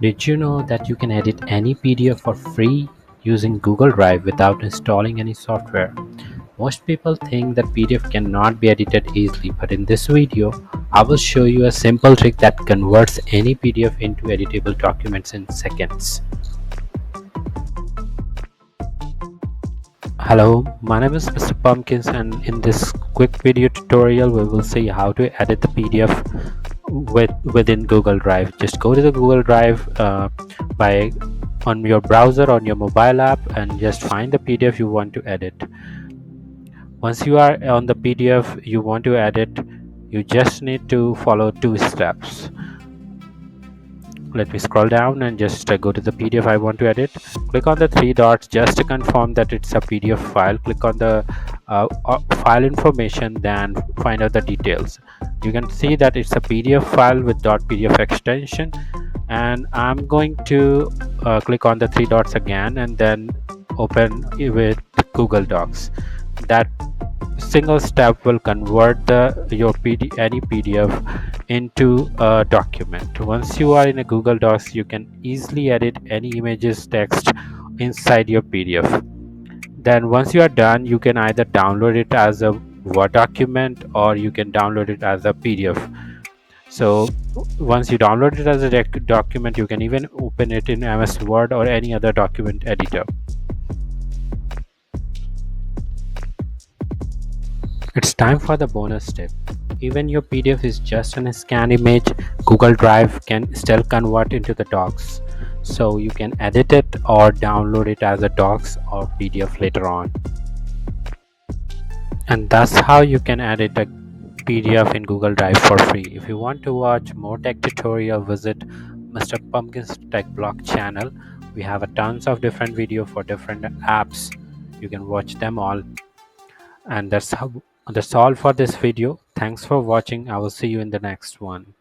Did you know that you can edit any PDF for free using Google Drive without installing any software? Most people think that PDF cannot be edited easily, but in this video, I will show you a simple trick that converts any PDF into editable documents in seconds. Hello, my name is Mr. Pumpkins, and in this quick video tutorial we will see how to edit the PDF within Google Drive. Just go to the Google Drive by on your browser on your mobile app and just find the PDF you want to edit. Once you are on the PDF you want to edit, you just need to follow two steps. Let me scroll down and just go to the PDF I want to edit. Click on the three dots just to confirm that it's a PDF file. Click on the file information, then find out the details. You can see that it's a PDF file with .pdf extension, and I'm going to click on the three dots again and then open with Google Docs. That single step will convert any PDF into a document. Once you are in a Google Docs, you can easily edit any images, text inside your PDF. Then once you are done, you can either download it as a Word document or you can download it as a PDF. So once you download it as a document, you can even open it in MS Word or any other document editor. It's time for the bonus tip. Even your PDF is just a scanned image, Google Drive can still convert into the docs. So you can edit it or download it as a docs or PDF later on. And that's how you can edit a PDF in Google Drive for free. If you want to watch more tech tutorial, visit Mr. Pumpkin's Tech Blog channel. We have a tons of different video for different apps. You can watch them all. And that's all for this video. Thanks for watching. I will see you in the next one.